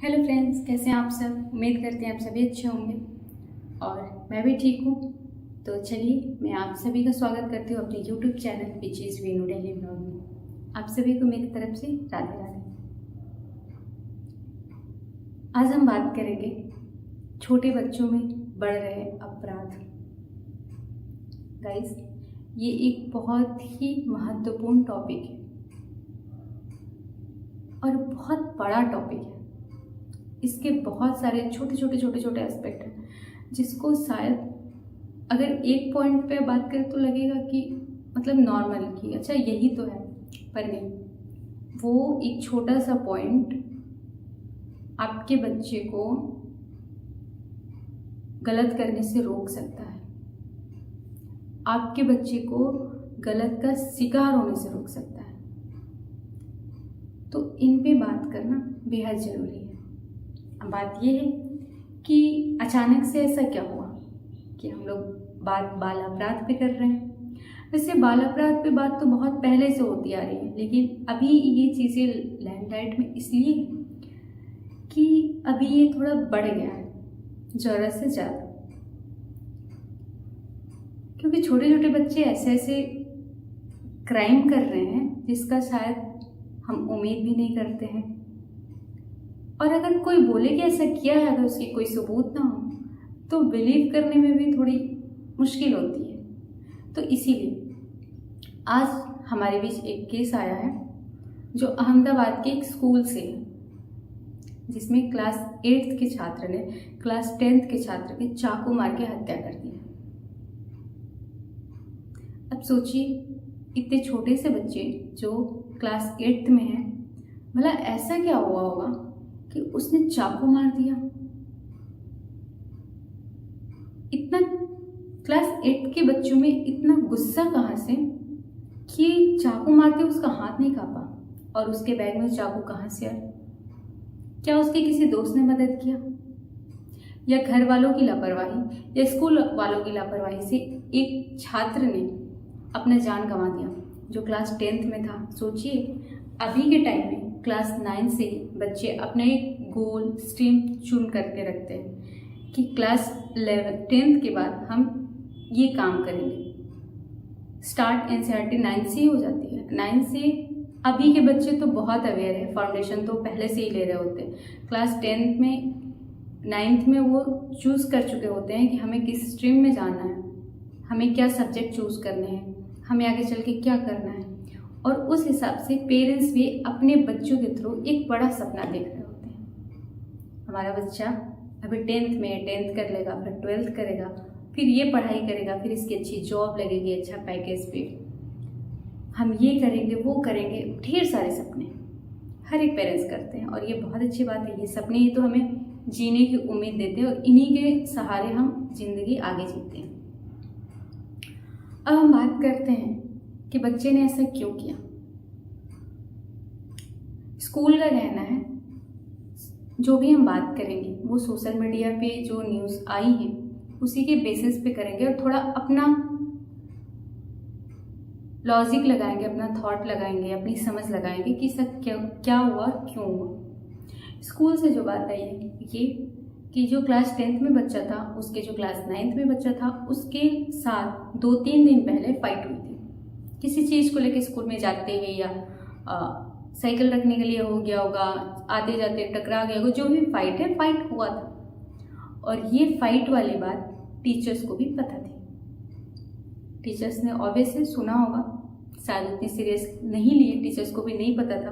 Hello friends, कैसे हैं आप सब। उम्मीद करते हैं आप सभी अच्छे होंगे और मैं भी ठीक हूँ। तो चलिए, मैं आप सभी का स्वागत करती हूँ अपने YouTube channel which is Veenu daily blog में। आप सभी को मेरी तरफ से राधे राधे। आज हम बात करेंगे छोटे बच्चों में बढ़ रहे अपराध। गाइस, ये एक बहुत ही महत्वपूर्ण टॉपिक है और बहुत बड़ा टॉपिक है। इसके बहुत सारे छोटे एस्पेक्ट हैं जिसको शायद अगर एक पॉइंट पे बात करें तो लगेगा कि मतलब नॉर्मल कि अच्छा यही तो है, पर नहीं। वो एक छोटा सा पॉइंट आपके बच्चे को गलत करने से रोक सकता है, आपके बच्चे को गलत का शिकार होने से रोक सकता है। तो इन पे बात करना बेहद ज़रूरी है। अब बात ये है कि अचानक से ऐसा क्या हुआ कि हम लोग बात बाल अपराध पे कर रहे हैं। वैसे बाल अपराध पे बात तो बहुत पहले से होती आ रही है, लेकिन अभी ये चीज़ें लैंडलाइट में इसलिए है कि अभी ये थोड़ा बढ़ गया है ज़रूरत से ज़्यादा, क्योंकि छोटे छोटे बच्चे ऐसे क्राइम कर रहे हैं जिसका शायद हम उम्मीद भी नहीं करते हैं। और अगर कोई बोले कि ऐसा किया है, अगर उसकी कोई सबूत ना हो तो बिलीव करने में भी थोड़ी मुश्किल होती है। तो इसीलिए आज हमारे बीच एक केस आया है जो अहमदाबाद के एक स्कूल से है, जिसमें क्लास 8th के छात्र ने क्लास 10th के छात्र की चाकू मार के हत्या कर दी है। अब सोचिए, इतने छोटे से बच्चे जो क्लास 8th में हैं, भला ऐसा क्या हुआ होगा कि उसने चाकू मार दिया। इतना क्लास 8 के बच्चों में इतना गुस्सा कहाँ से कि चाकू मारते उसका हाथ नहीं कांपा, और उसके बैग में चाकू कहाँ से आया? क्या उसके किसी दोस्त ने मदद किया, या घर वालों की लापरवाही, या स्कूल वालों की लापरवाही से एक छात्र ने अपना जान गंवा दिया जो क्लास 10th में था। सोचिए, अभी के टाइम में क्लास 9 से बच्चे अपना एक गोल स्ट्रीम चुन करके रखते हैं कि क्लास 10th के बाद हम ये काम करेंगे। स्टार्ट एनसीईआरटी 9 से ही हो जाती है। 9 से अभी के बच्चे तो बहुत अवेयर है, फाउंडेशन तो पहले से ही ले रहे होते हैं। क्लास 10th में 9th में वो चूज़ कर चुके होते हैं कि हमें किस स्ट्रीम में जाना है, हमें क्या सब्जेक्ट चूज़ करने हैं, हमें आगे चल के क्या करना है। और उस हिसाब से पेरेंट्स भी अपने बच्चों के थ्रू एक बड़ा सपना देख रहे होते हैं। हमारा बच्चा अभी 10th में 10th कर लेगा, फिर 12th करेगा, फिर ये पढ़ाई करेगा, फिर इसकी अच्छी जॉब लगेगी, अच्छा पैकेज पे, हम ये करेंगे वो करेंगे। ढेर सारे सपने हर एक पेरेंट्स करते हैं और ये बहुत अच्छी बात है। ये सपने ही तो हमें जीने की उम्मीद देते हैं और इन्हीं के सहारे हम जिंदगी आगे जीते हैं। अब हम बात करते हैं कि बच्चे ने ऐसा क्यों किया। स्कूल का कहना है, जो भी हम बात करेंगे वो सोशल मीडिया पे जो न्यूज़ आई है उसी के बेसिस पे करेंगे और थोड़ा अपना लॉजिक लगाएंगे, अपना थॉट लगाएंगे, अपनी समझ लगाएंगे कि सब क्या हुआ, क्यों हुआ। स्कूल से जो बात आई है ये कि जो क्लास 10th में बच्चा था, उसके जो क्लास 9th में बच्चा था, उसके साथ 2-3 दिन पहले फाइट हुई थी किसी चीज़ को लेकर। स्कूल में जाते हुए या साइकिल रखने के लिए हो गया होगा, आते जाते टकरा गया होगा, जो भी फाइट है, फाइट हुआ था। और ये फाइट वाली बात टीचर्स को भी पता थी। टीचर्स ने ऑब्वियसली सुना होगा, शायद उतनी सीरियस नहीं लिए। टीचर्स को भी नहीं पता था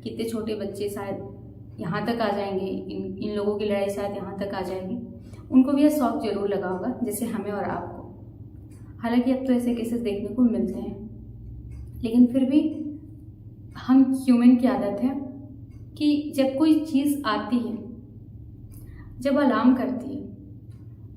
कि इतने छोटे बच्चे शायद यहाँ तक आ जाएंगे, इन लोगों की लड़ाई शायद यहाँ तक आ जाएगी। उनको भी यह शौक जरूर लगा होगा, जैसे हमें और आपको। हालांकि अब तो ऐसे केसेस देखने को मिलते हैं, लेकिन फिर भी हम ह्यूमन की आदत है कि जब कोई चीज़ आती है, जब अलार्म करती है,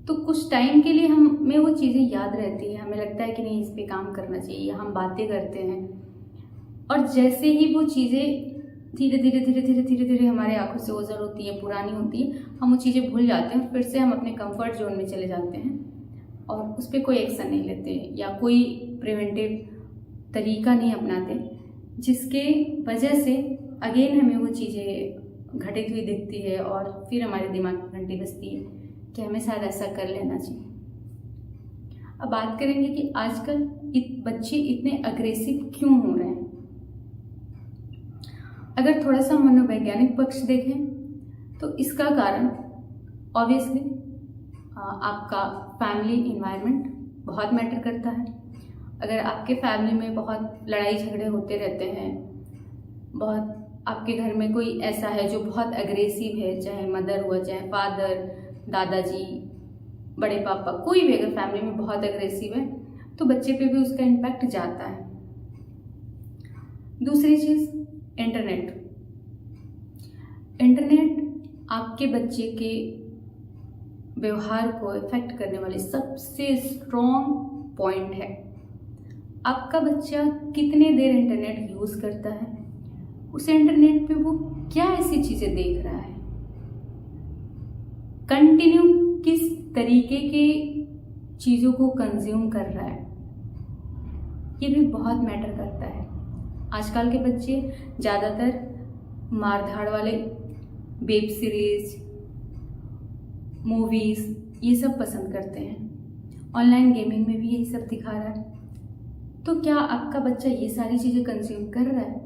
तो कुछ टाइम के लिए हमें वो चीज़ें याद रहती है। हमें लगता है कि नहीं, इस पे काम करना चाहिए, हम बातें करते हैं। और जैसे ही वो चीज़ें धीरे धीरे हमारे आंखों से ओझल होती है, पुरानी होती है, हम वो चीज़ें भूल जाते हैं। फिर से हम अपने कंफर्ट जोन में चले जाते हैं और उस पर कोई एक्शन नहीं लेते या कोई प्रिवेंटिव तरीका नहीं अपनाते, जिसके वजह से अगेन हमें वो चीज़ें घटित हुई दिखती है और फिर हमारे दिमाग में घंटी बजती है कि हमें शायद ऐसा कर लेना चाहिए। अब बात करेंगे कि आजकल बच्चे इतने अग्रेसिव क्यों हो रहे हैं। अगर थोड़ा सा मनोवैज्ञानिक पक्ष देखें तो इसका कारण ऑब्वियसली आपका फैमिली इन्वायरमेंट बहुत मैटर करता है। अगर आपके फैमिली में बहुत लड़ाई झगड़े होते रहते हैं, बहुत आपके घर में कोई ऐसा है जो बहुत अग्रेसिव है, चाहे मदर हुआ, चाहे फादर, दादाजी, बड़े पापा, कोई भी अगर फैमिली में बहुत अग्रेसिव है तो बच्चे पे भी उसका इम्पैक्ट जाता है। दूसरी चीज़ इंटरनेट आपके बच्चे के व्यवहार को इफेक्ट करने वाली सबसे स्ट्रॉन्ग पॉइंट है। आपका बच्चा कितने देर इंटरनेट यूज़ करता है, उस इंटरनेट पे वो क्या ऐसी चीज़ें देख रहा है, कंटिन्यू किस तरीके के चीज़ों को कंज्यूम कर रहा है, ये भी बहुत मैटर करता है। आजकल के बच्चे ज़्यादातर मारधाड़ वाले वेब सीरीज, मूवीज़ ये सब पसंद करते हैं। ऑनलाइन गेमिंग में भी यही सब दिखा रहा है। तो क्या आपका बच्चा ये सारी चीज़ें कंज्यूम कर रहा है?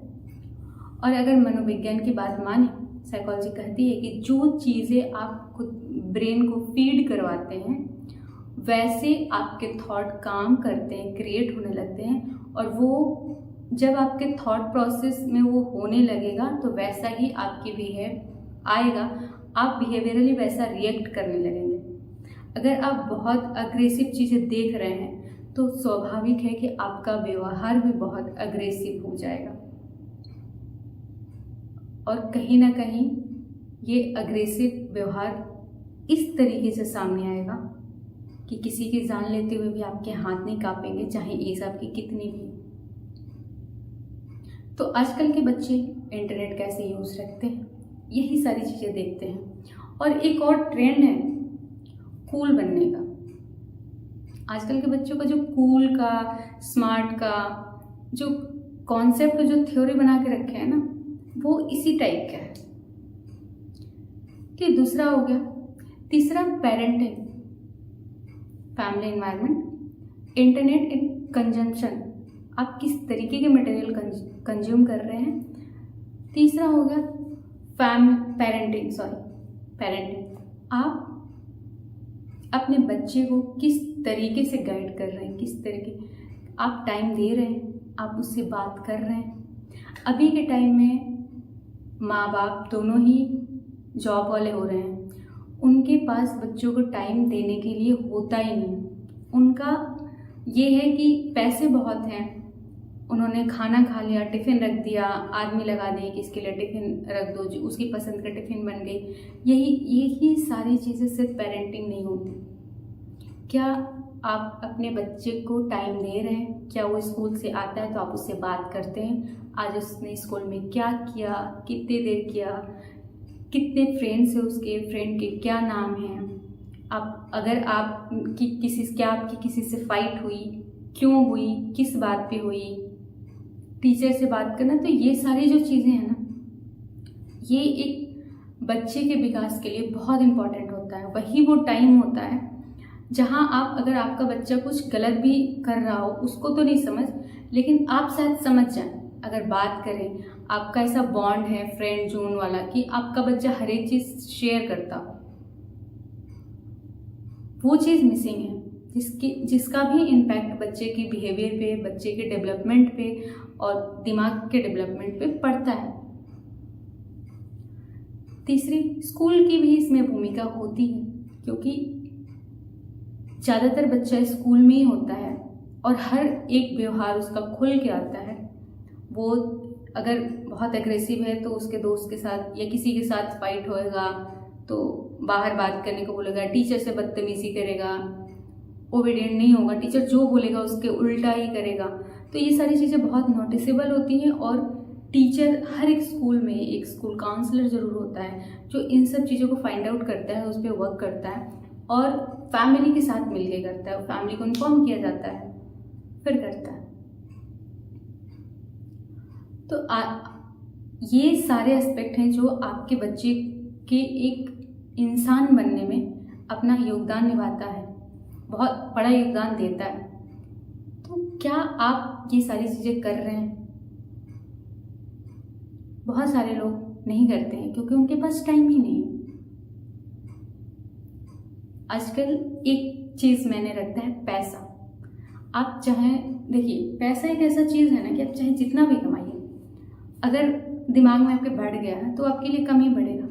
और अगर मनोविज्ञान की बात माने, साइकोलॉजी कहती है कि जो चीज़ें आप खुद ब्रेन को फीड करवाते हैं वैसे आपके थॉट काम करते हैं, क्रिएट होने लगते हैं, और वो जब आपके थॉट प्रोसेस में वो होने लगेगा तो वैसा ही आपकी बिहेव आएगा, आप बिहेवियरली वैसा रिएक्ट करने लगेंगे। अगर आप बहुत अग्रेसिव चीज़ें देख रहे हैं तो स्वाभाविक है कि आपका व्यवहार भी बहुत अग्रेसिव हो जाएगा, और कहीं ना कहीं ये अग्रेसिव व्यवहार इस तरीके से सामने आएगा कि किसी की जान लेते हुए भी आपके हाथ नहीं कांपेंगे, चाहे एज आपकी कितनी भी। तो आजकल के बच्चे इंटरनेट कैसे यूज़ रखते हैं, यही सारी चीज़ें देखते हैं। और एक और ट्रेंड है कूल बनने का। आजकल के बच्चों का जो कूल का, स्मार्ट का जो कॉन्सेप्ट, जो थ्योरी बना के रखे हैं ना, वो इसी टाइप का है। कि दूसरा हो गया। तीसरा parenting, family environment, internet in consumption, आप किस तरीके के मटेरियल कंज्यूम कर रहे हैं। तीसरा हो गया पेरेंटिंग, आप अपने बच्चे को किस तरीके से गाइड कर रहे हैं, किस तरीके आप टाइम दे रहे हैं, आप उससे बात कर रहे हैं। अभी के टाइम में माँ बाप दोनों ही जॉब वाले हो रहे हैं, उनके पास बच्चों को टाइम देने के लिए होता ही नहीं। उनका ये है कि पैसे बहुत हैं, उन्होंने खाना खा लिया, टिफ़िन रख दिया, आदमी लगा दिए कि इसके लिए टिफ़िन रख दो, जो उसकी पसंद का टिफ़िन बन गई। यही सारी चीज़ें सिर्फ पेरेंटिंग नहीं होती। क्या आप अपने बच्चे को टाइम दे रहे हैं? क्या वो स्कूल से आता है तो आप उससे बात करते हैं, आज उसने स्कूल में क्या किया, कितने देर किया, कितने फ्रेंड्स हैं, उसके फ्रेंड के क्या नाम हैं। अगर आपकी किसी से फाइट हुई, क्यों हुई, किस बात पे हुई, टीचर से बात करना। तो ये सारी जो चीज़ें हैं ना, ये एक बच्चे के विकास के लिए बहुत इम्पॉर्टेंट होता है। वही वो टाइम होता है जहाँ अगर आपका बच्चा कुछ गलत भी कर रहा हो, उसको तो नहीं समझ, लेकिन आप शायद समझ जाए। अगर बात करें, आपका ऐसा बॉन्ड है फ्रेंड जोन वाला कि आपका बच्चा हर एक चीज़ शेयर करता हो, वो चीज़ मिसिंग है, जिसका भी इम्पैक्ट बच्चे के बिहेवियर पे, बच्चे के डेवलपमेंट पे और दिमाग के डेवलपमेंट पे पड़ता है। तीसरी, स्कूल की भी इसमें भूमिका होती है, क्योंकि ज़्यादातर बच्चा स्कूल में ही होता है और हर एक व्यवहार उसका खुल के आता है। वो अगर बहुत एग्रेसिव है तो उसके दोस्त के साथ या किसी के साथ फाइट होएगा तो बाहर बात करने को बोलेगा, टीचर से बदतमीजी करेगा, ओबीडियंट नहीं होगा, टीचर जो बोलेगा उसके उल्टा ही करेगा। तो ये सारी चीज़ें बहुत नोटिसेबल होती हैं, और टीचर हर एक स्कूल में एक स्कूल काउंसलर ज़रूर होता है जो इन सब चीज़ों को फाइंड आउट करता है, उस पर वर्क करता है और फैमिली के साथ मिलके करता है। फैमिली को इन्फॉर्म किया जाता है, फिर करता है। तो ये सारे एस्पेक्ट हैं जो आपके बच्चे के एक इंसान बनने में अपना योगदान निभाता है, बहुत बड़ा योगदान देता है। तो क्या आप ये सारी चीज़ें कर रहे हैं? बहुत सारे लोग नहीं करते हैं क्योंकि उनके पास टाइम ही नहीं है। आजकल एक चीज़ मैंने रखता है, पैसा। आप चाहे, देखिए पैसा एक ऐसा चीज़ है ना कि आप चाहे जितना भी कमाइए, अगर दिमाग में आपके बढ़ गया है तो आपके लिए कम ही बढ़ेगा।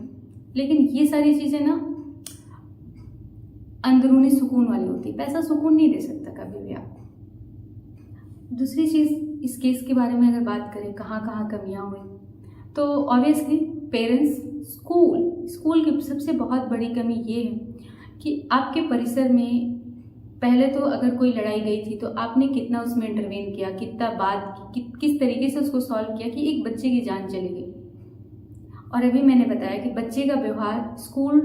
लेकिन ये सारी चीज़ें ना अंदरूनी सुकून वाली होती है, पैसा सुकून नहीं दे सकता कभी भी आपको। दूसरी चीज़, इस केस के बारे में अगर बात करें कहाँ कहाँ कमियाँ हुई, तो ऑब्वियसली पेरेंट्स, स्कूल की सबसे बहुत बड़ी कमी ये है कि आपके परिसर में पहले तो अगर कोई लड़ाई गई थी तो आपने कितना उसमें इंटरवेन किया, कितना बात की, किस तरीके से उसको सॉल्व किया कि एक बच्चे की जान चली गई। और अभी मैंने बताया कि बच्चे का व्यवहार स्कूल,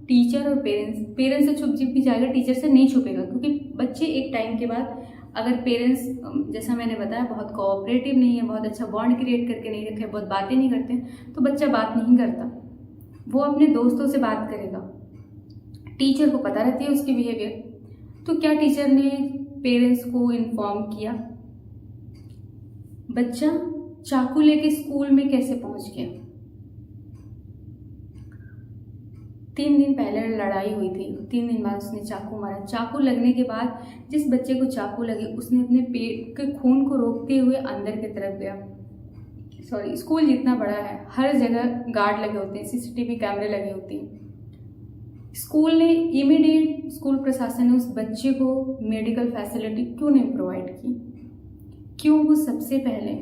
टीचर और पेरेंट्स से छुप भी जाएगा, टीचर से नहीं छुपेगा। क्योंकि बच्चे एक टाइम के बाद अगर पेरेंट्स, जैसा मैंने बताया, बहुत कोऑपरेटिव नहीं है, बहुत अच्छा बॉन्ड क्रिएट करके नहीं रखे, बहुत बातें नहीं करते हैं, तो बच्चा बात नहीं करता, वो अपने दोस्तों से बात करेगा। टीचर को पता रहती है उसकी बिहेवियर, तो क्या टीचर ने पेरेंट्स को इन्फॉर्म किया? बच्चा चाकू लेके स्कूल में कैसे पहुंच गया? 3 दिन पहले लड़ाई हुई थी, 3 दिन बाद उसने चाकू मारा। चाकू लगने के बाद जिस बच्चे को चाकू लगे उसने अपने पेट के खून को रोकते हुए अंदर की तरफ गया। स्कूल जितना बड़ा है, हर जगह गार्ड लगे होते हैं, सीसीटीवी कैमरे लगे होते हैं। स्कूल ने इमीडिएट, स्कूल प्रशासन ने उस बच्चे को मेडिकल फैसिलिटी क्यों नहीं प्रोवाइड की? क्यों वो सबसे पहले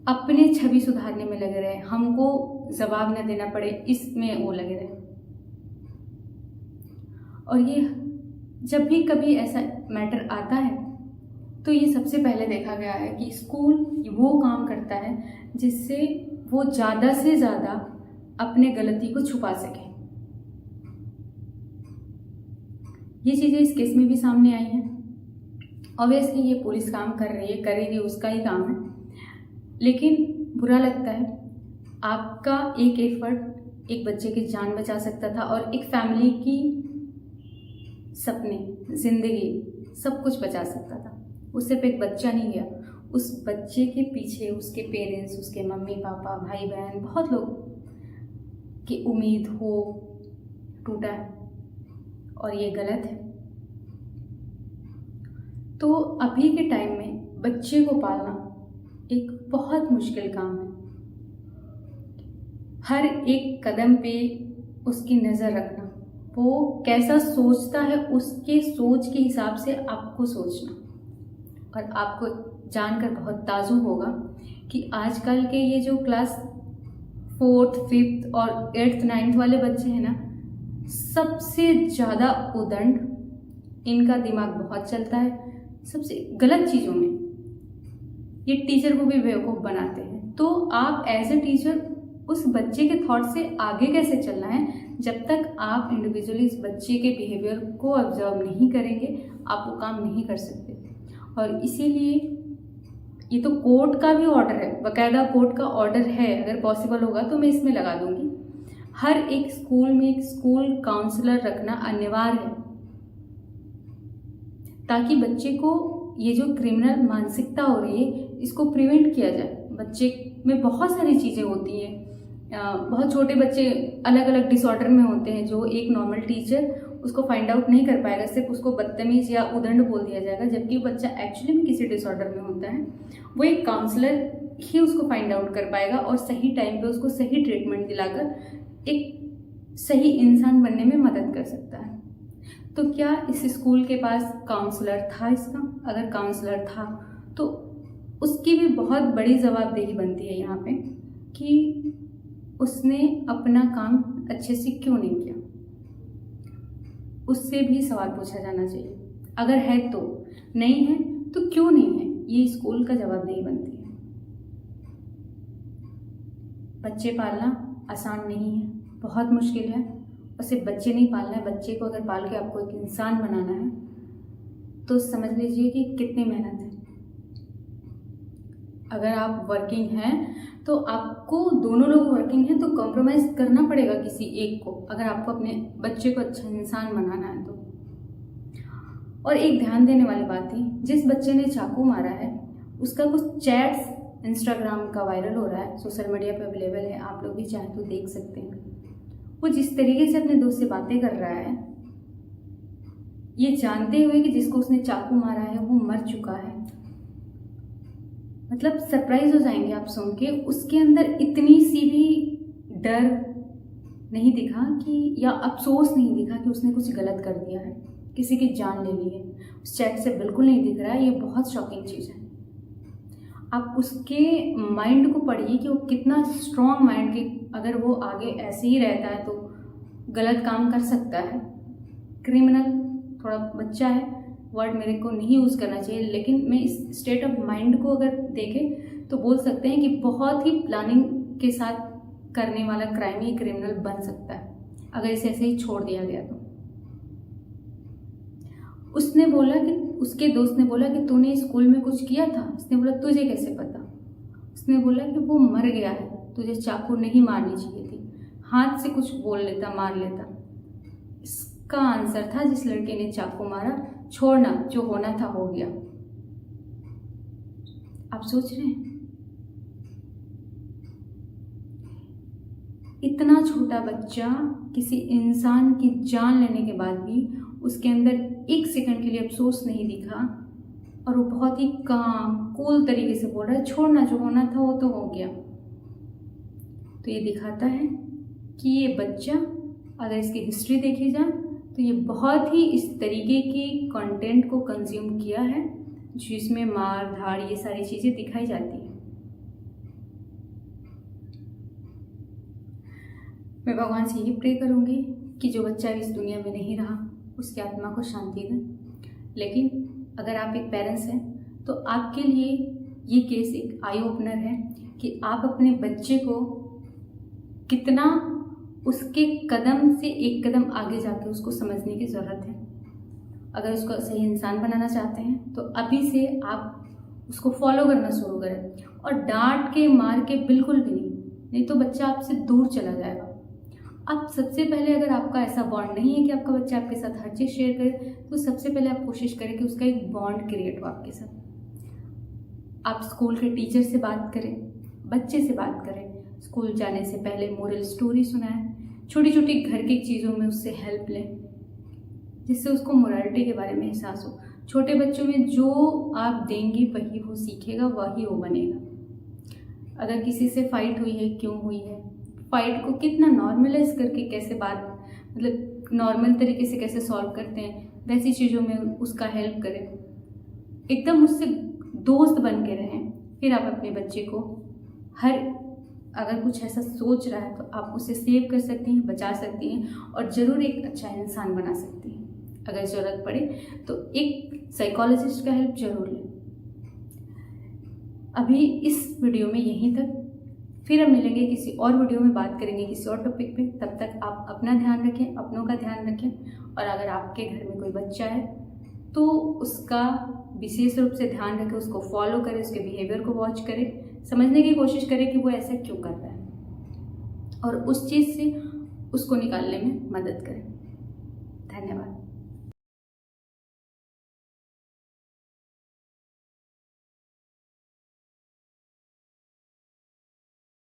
अपने छवि सुधारने में लगे रहे, हमको जवाब न देना पड़े इसमें वो लगे रहे। और ये जब भी कभी ऐसा मैटर आता है तो ये सबसे पहले देखा गया है कि स्कूल वो काम करता है जिससे वो ज़्यादा से ज़्यादा अपने गलती को छुपा सके। ये चीज़ें इस केस में भी सामने आई हैं। ऑब्वियसली ये पुलिस काम कर रही है, करेगी, उसका ही काम है, लेकिन बुरा लगता है। आपका एक एफर्ट एक बच्चे की जान बचा सकता था और एक फैमिली की सपने, जिंदगी, सब कुछ बचा सकता था। उससे पे एक बच्चा नहीं गया, उस बच्चे के पीछे उसके पेरेंट्स, उसके मम्मी पापा, भाई बहन, बहुत लोग की उम्मीद हो टूटा है और ये गलत है। तो अभी के टाइम में बच्चे को पालना एक बहुत मुश्किल काम है। हर एक कदम पे उसकी नज़र रखना, वो कैसा सोचता है उसके सोच के हिसाब से आपको सोचना। और आपको जानकर बहुत ताजुब होगा कि आजकल के ये जो क्लास 4th, 5th और 8th, 9th वाले बच्चे हैं ना, सबसे ज़्यादा उदंड इनका दिमाग बहुत चलता है सबसे गलत चीज़ों में। ये टीचर को भी बेवकूफ़ बनाते हैं। तो आप एज ए टीचर उस बच्चे के थॉट से आगे कैसे चलना है, जब तक आप इंडिविजुअली इस बच्चे के बिहेवियर को ऑब्जर्व नहीं करेंगे आप वो काम नहीं कर सकते। और इसीलिए ये तो कोर्ट का भी ऑर्डर है, बाकायदा कोर्ट का ऑर्डर है, अगर पॉसिबल होगा तो मैं इसमें लगा दूंगी। हर एक स्कूल में एक स्कूल काउंसलर रखना अनिवार्य है, ताकि बच्चे को ये जो क्रिमिनल मानसिकता हो रही है इसको प्रिवेंट किया जाए। बच्चे में बहुत सारी चीज़ें होती हैं, बहुत छोटे बच्चे अलग अलग डिसऑर्डर में होते हैं जो एक नॉर्मल टीचर उसको फाइंड आउट नहीं कर पाएगा, सिर्फ उसको बदतमीज या उदंड बोल दिया जाएगा, जबकि वो बच्चा एक्चुअली में किसी डिसऑर्डर में होता है। वो एक काउंसलर ही उसको फाइंड आउट कर पाएगा और सही टाइम पे उसको सही ट्रीटमेंट दिलाकर एक सही इंसान बनने में मदद कर सकता है। तो क्या इस स्कूल के पास काउंसलर था इसका? अगर काउंसलर था तो उसकी भी बहुत बड़ी जवाबदेही बनती है यहाँ पे कि उसने अपना काम अच्छे से क्यों नहीं किया, उससे भी सवाल पूछा जाना चाहिए। अगर है तो, नहीं है तो क्यों नहीं है, ये स्कूल का जवाबदेही बनती है। बच्चे पालना आसान नहीं है, बहुत मुश्किल है। और सिर्फ बच्चे नहीं पालना है, बच्चे को अगर पाल के आपको एक इंसान बनाना है तो समझ लीजिए कि कितनी मेहनत है। अगर आप वर्किंग हैं तो आपको, दोनों लोग वर्किंग हैं तो कॉम्प्रोमाइज़ करना पड़ेगा किसी एक को, अगर आपको अपने बच्चे को अच्छा इंसान बनाना है तो। और एक ध्यान देने वाली बात थी, जिस बच्चे ने चाकू मारा है उसका कुछ चैट्स इंस्टाग्राम का वायरल हो रहा है, सोशल मीडिया पे अवेलेबल है, आप लोग भी चाहें तो देख सकते हैं। वो जिस तरीके से अपने दोस्त से बातें कर रहा है, ये जानते हुए कि जिसको उसने चाकू मारा है वो मर चुका है। मतलब सरप्राइज हो जाएंगे आप सुन के, उसके अंदर इतनी सी भी डर नहीं दिखा कि, या अफसोस नहीं दिखा कि उसने कुछ गलत कर दिया है, किसी की जान ले ली है, उस चैट से बिल्कुल नहीं दिख रहा है। ये बहुत शॉकिंग चीज़ है। आप उसके माइंड को पढ़िए कि वो कितना स्ट्रॉन्ग माइंड के, अगर वो आगे ऐसे ही रहता है तो गलत काम कर सकता है, क्रिमिनल, थोड़ा बच्चा है, वर्ड मेरे को नहीं यूज़ करना चाहिए, लेकिन मैं इस स्टेट ऑफ माइंड को अगर देखें तो बोल सकते हैं कि बहुत ही प्लानिंग के साथ करने वाला क्राइम ही क्रिमिनल बन सकता है अगर इसे ऐसे ही छोड़ दिया गया तो। उसने बोला कि, उसके दोस्त ने बोला कि तूने स्कूल में कुछ किया था। उसने बोला तुझे कैसे पता। उसने बोला कि वो मर गया है, तुझे चाकू नहीं मारनी चाहिए थी, हाथ से कुछ बोल लेता, मार लेता। इसका आंसर था, जिस लड़के ने चाकू मारा, छोड़ना, जो होना था हो गया। आप सोच रहे हैं, इतना छोटा बच्चा किसी इंसान की जान लेने के बाद भी उसके अंदर एक सेकंड के लिए अफसोस नहीं दिखा, और वो बहुत ही काम कूल तरीके से बोल रहा है, छोड़ना, जो होना था वो तो हो गया। तो ये दिखाता है कि ये बच्चा, अगर इसकी हिस्ट्री देखी जाए तो ये बहुत ही इस तरीके की कंटेंट को कंज्यूम किया है जिसमें मार धाड़ ये सारी चीज़ें दिखाई जाती है। मैं भगवान से ये प्रे करूँगी कि जो बच्चा इस दुनिया में नहीं रहा उसकी आत्मा को शांति दे। लेकिन अगर आप एक पेरेंट्स हैं तो आपके लिए ये केस एक आई ओपनर है कि आप अपने बच्चे को कितना उसके कदम से एक कदम आगे जाके उसको समझने की ज़रूरत है। अगर उसको सही इंसान बनाना चाहते हैं तो अभी से आप उसको फॉलो करना शुरू करें, और डांट के मार के बिल्कुल भी नहीं तो बच्चा आपसे दूर चला जाएगा। आप सबसे पहले, अगर आपका ऐसा बॉन्ड नहीं है कि आपका बच्चा आपके साथ हर चीज़ शेयर करे, तो सबसे पहले आप कोशिश करें कि उसका एक बॉन्ड क्रिएट हो आपके साथ। आप स्कूल के टीचर से बात करें, बच्चे से बात करें, स्कूल जाने से पहले मोरल स्टोरी सुनाएं, छोटी छोटी घर की चीज़ों में उससे हेल्प लें जिससे उसको मोरालिटी के बारे में एहसास हो। छोटे बच्चों में जो आप देंगी वही वो सीखेगा, वही वो बनेगा। अगर किसी से फाइट हुई है, क्यों हुई है, फाइट को कितना नॉर्मलाइज करके कैसे बात, मतलब नॉर्मल तरीके से कैसे सॉल्व करते हैं, वैसी चीज़ों में उसका हेल्प करें, एकदम उससे दोस्त बन के रहें। फिर आप अपने बच्चे को अगर कुछ ऐसा सोच रहा है तो आप उसे सेव कर सकती हैं, बचा सकती हैं, और ज़रूर एक अच्छा इंसान बना सकती हैं। अगर ज़रूरत पड़े तो एक साइकोलॉजिस्ट का हेल्प जरूर लें। अभी इस वीडियो में यहीं तक, फिर हम मिलेंगे किसी और वीडियो में, बात करेंगे किसी और टॉपिक पे। तब तक आप अपना ध्यान रखें, अपनों का ध्यान रखें, और अगर आपके घर में कोई बच्चा है तो उसका विशेष रूप से ध्यान रखें, उसको फॉलो करें, उसके बिहेवियर को वॉच करें, समझने की कोशिश करें कि वो ऐसा क्यों कर रहा है, और उस चीज़ से उसको निकालने में मदद करें। धन्यवाद।